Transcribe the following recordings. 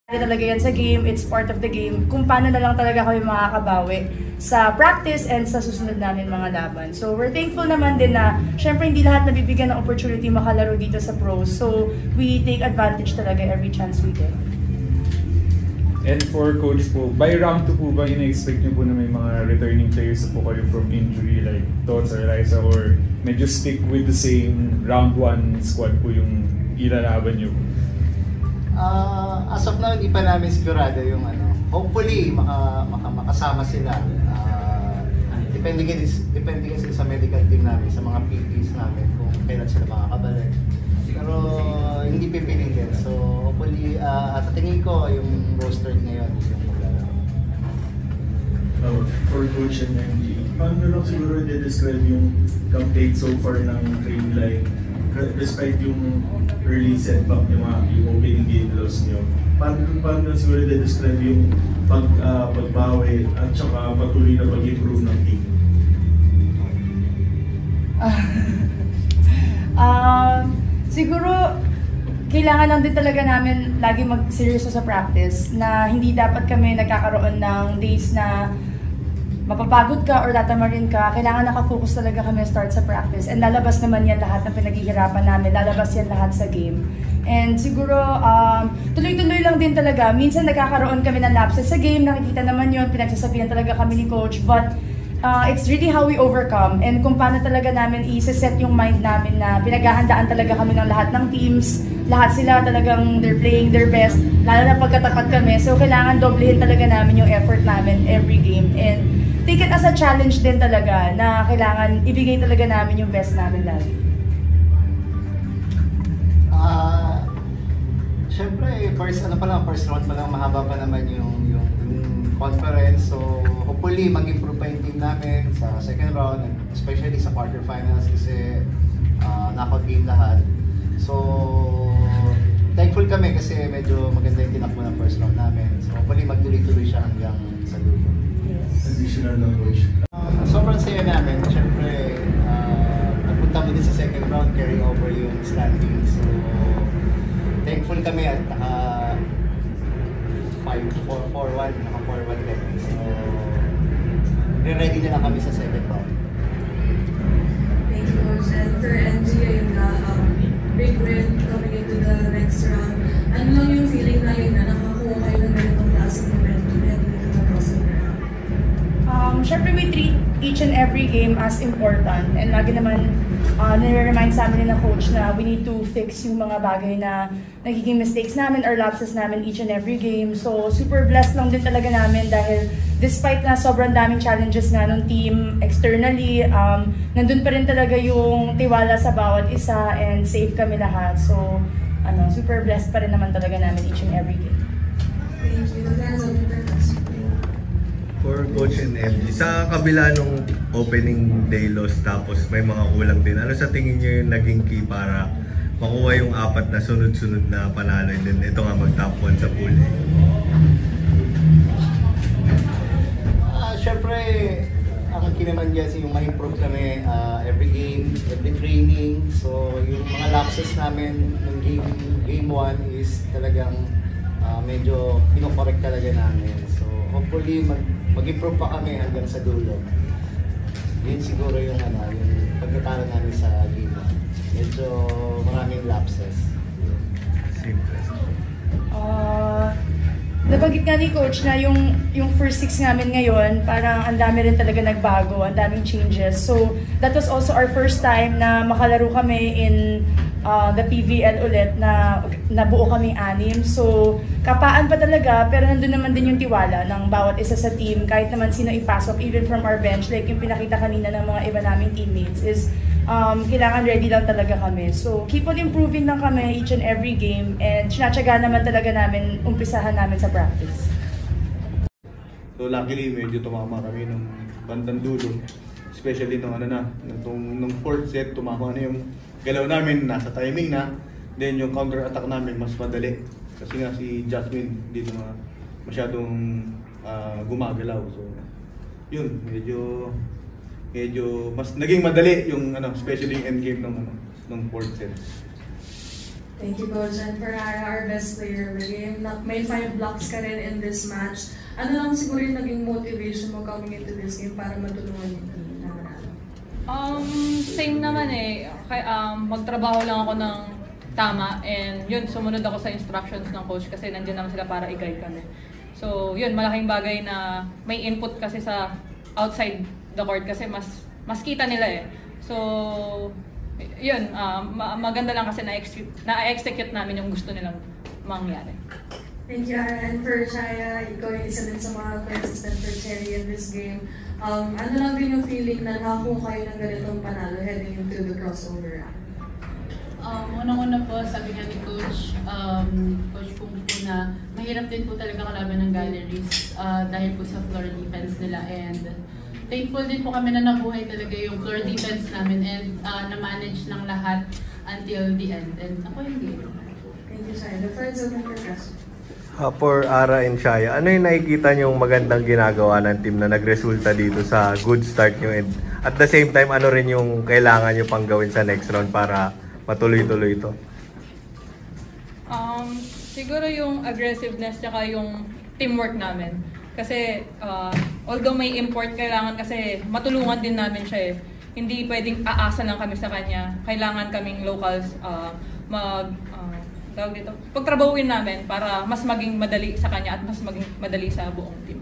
Talaga yan sa game, it's part of the game. Kung paano na lang talaga kami makakabawi sa practice and sa susunod namin mga laban. So we're thankful naman din na syempre hindi lahat nabibigyan ng opportunity makalaro dito sa pros. So we take advantage talaga every chance we get. And for coach po, by round 2 po ba ina-expect niyo po na may mga returning players po kayo from injury like Tots or Liza, or medyo stick with the same round 1 squad po yung ilalaban niyo? As of now, hindi pa namin sigurado yung ano. Hopefully, makasama sila. Depende kasi sa medical team namin, sa mga PTs namin, kung kailan sila makakabalik. Pero hindi pipilitin. So, hopefully, sa tingin ko, yung roster ngayon is yung maglalaro. For Coach and MG, paano lang siguro i-describe yung campaign so far ng Train Line? Despite yung early setback yung opening game loss nyo, paano siguro i-describe yung pagbawi at saka patuloy na pag-improve ng team? Siguro, kailangan lang din talaga namin lagi mag-seryoso sa practice na hindi dapat kami nagkakaroon ng days na mapapagod ka or tatamarin ka. Kailangan nakafocus talaga kami start sa practice. And lalabas naman yan lahat ng pinaghihirapan namin. Lalabas yan lahat sa game. And siguro, tuloy-tuloy lang din talaga. Minsan nagkakaroon kami ng lapses sa game. Nakikita naman yun. Pinagsasabihan talaga kami ni Coach. But it's really how we overcome. And kung paano talaga namin i-set yung mind namin na pinaghahandaan talaga kami ng lahat ng teams. Lahat sila talagang they're playing their best. Lalo na pagkatapat kami. So kailangan doblehin talaga namin yung effort namin every game. And take it as a challenge din talaga na kailangan ibigay talaga namin yung best namin lagi. Siyempre, first round pa lang, mahaba pa naman yung conference. So, hopefully, mag-improve pa yung team namin sa second round, and especially sa quarterfinals kasi knockout game lahat. So, thankful kami kasi medyo maganda yung tinakbo ng first round namin. So, hopefully, magtuloy-tuloy siya hanggang sa dulo. Additional na Coach. Sobrang saya namin. Siyempre, nagpunta mo din sa second round, carry over yung standing. So, thankful kami at naka 4-1 din. So, ready na lang kami sa second round. Thank you, Coach. And for NG, yun na, big win coming into the next round. Ano lang yung feeling na yun na nakakuha kayo ng ganitong klaseng momentum heading into the crossover? Siyempre, we treat each and every game as important. And lagi naman, nire-remind sa amin ng coach na we need to fix yung mga bagay na nagiging mistakes namin or lapses namin each and every game. So, super blessed lang din talaga namin dahil despite na sobrang daming challenges nga ng team externally, nandun pa rin talaga yung tiwala sa bawat isa and safe kami lahat. So, super blessed pa rin naman talaga namin each and every game. Thank you. For Coach and MG, sa kabila nung opening day loss tapos may mga kulang din, ano sa tingin niyo yung naging key para makuha yung 4 na sunod-sunod na panalo din ito nga mag-top 1 sa pool? Siyempre, ang key naman dyan yung ma-improve kami every game, every training. So, yung mga lapses namin ng game 1 is talagang medyo pinokorek talaga namin. So, hopefully mag-improve pa kami hanggang sa dulo. Yun siguro yung yung pagkatalo namin sa game 1. Medyo maraming lapses. Simple. Nabanggit nga ni Coach na yung first 6 namin ngayon, parang ang dami rin talaga nagbago, ang daming changes. So, that was also our first time na makalaro kami in the PVL ulit na nabuo kaming 6. So, kapaan pa talaga, pero nandun naman din yung tiwala ng bawat isa sa team, kahit naman sino ipasok, even from our bench, like yung pinakita kanina ng mga iba naming teammates is kailangan ready lang talaga kami. So, keep on improving lang kami each and every game and sinatsaga naman talaga namin, umpisahan namin sa practice. So, luckily, medyo tumama kami ng bandang dulo. Especially nung fourth set, tumama na yung galaw namin, nasa timing na. Then, yung counter-attack namin, mas madali. Kasi nga si Jasmine, hindi na masyadong gumagalaw. So, yun, medyo mas naging madali yung especially yung endgame ng fourth set. Thank you, Coach. And for our best player of the game, may 5 blocks ka rin in this match. Ano lang siguro yung naging motivation mo coming into this game para matulungan yung team na manalo? Same naman eh. Magtrabaho lang ako ng tama and yun, sumunod ako sa instructions ng coach kasi nandiyan naman sila para i-guide kami. So yun, malaking bagay na may input kasi sa outside the court kasi mas kita nila eh. So yun, maganda lang kasi na-execute namin yung gusto nilang mangyari. Thank you, Ara. And for Chaya, ikaw yung isa din sa mga co-assistant for Cherry in this game. Ano lang din yung feeling na nakakuha kayo ng ganitong panalo heading into the crossover round? Unang-una po, sabi nga ni Coach Kung po na mahirap din po talaga kalaban ng galleries dahil po sa floor defense nila and thankful din po kami na nabuhay talaga yung floor defense namin and na-manage ng lahat until the end. And ako yung game. Thank you, Chaya. The floor is open for questions. For Ara and Chaya, ano yung nakikita niyong magandang ginagawa ng team na nagresulta dito sa good start nyo and at the same time, ano rin yung kailangan nyo pang gawin sa next round para matuloy-tuloy ito? Siguro yung aggressiveness tsaka yung teamwork namin. Kasi although may import, kailangan kasi matulungan din namin siya eh. Hindi pwedeng aasa lang kami sa kanya. Kailangan kaming locals pagtrabahuin namin para mas maging madali sa kanya at mas maging madali sa buong team.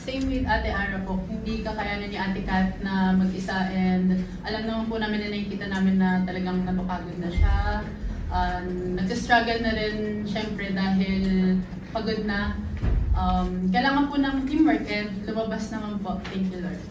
Same with Ate Ara po, hindi kakayanin ni Ate Kat na mag-isa and alam naman po namin na nakikita namin na talagang napapagod na siya. Nag-struggle na rin syempre dahil pagod na. Kailangan po ng teamwork and lumabas naman po. Thank you, Lord.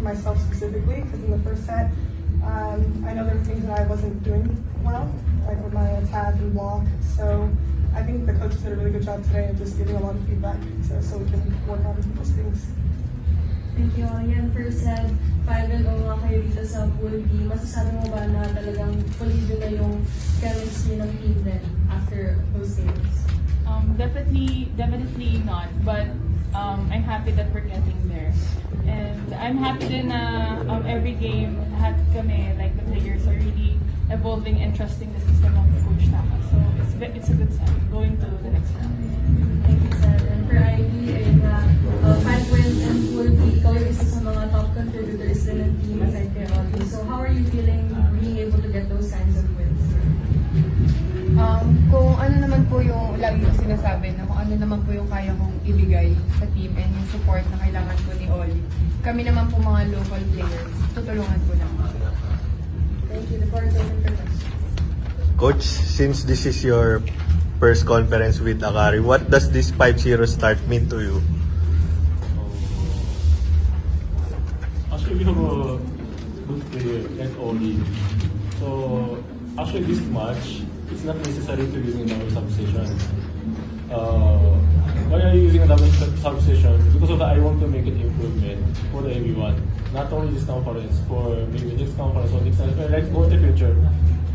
Myself specifically, because in the first set, I know there were things that I wasn't doing well, like with my attack and block. So I think the coaches did a really good job today of just giving a lot of feedback so we can work on those things. Thank you. Yan, first set, 5-0 nga kayo dito sa Pool B. Masasabi mo ba na talagang pulido na yung chemistry ng team then after those games? Definitely not, but I'm happy that we're getting there. And I'm happy din na every game had kami, like the players are really evolving and trusting the system of Coach Taka. So it's a good sign going to the next round. Thank you, Sir. And for IB, ay 5 wins and Pool B, ikaw yung isa sa mga top contributors din ng team aside kay Audrey. So how are you feeling being able to get those kinds of wins? Kung ano naman po yung lagi ko sinasabi na kung ano naman po yung kaya kong ibigay sa team and yung support na kailangan po ni Oli. Kami naman po mga local players, tutulungan po naman. Thank you. The floor is open for questions. Coach, since this is your first conference with Akari, what does this 5-0 start mean to you? Actually, we have a good player like Oli. So, actually this match, it's not necessary to using double substation. Why are you using a double substation? Because of that, I want to make an improvement for everyone. Not only this conference, for maybe next conference or next time. Like for the future,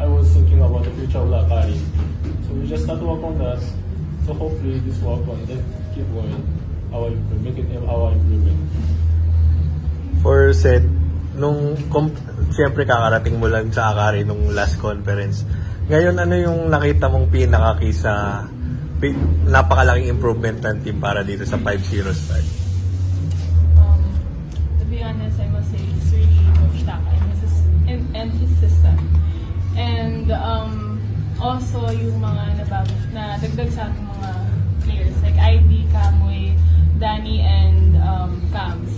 I was thinking about the future of Akari. So we just start to work on that. So hopefully this work on, then keep going. Make it our improvement. For Seth, siyempre kakarating mo lang sa Akari nung last conference. Ngayon, ano yung nakita mong pinaka-key sa napakalaking improvement ng team para dito sa 5-0 start? To be honest, I must say it's really Coach Taka and his system. And also yung mga na dagdag sa ating mga players like Ivy, Kamoy, Danny, and Cams.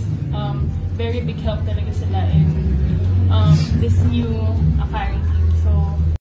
Very big help talaga sila in this new Akari team.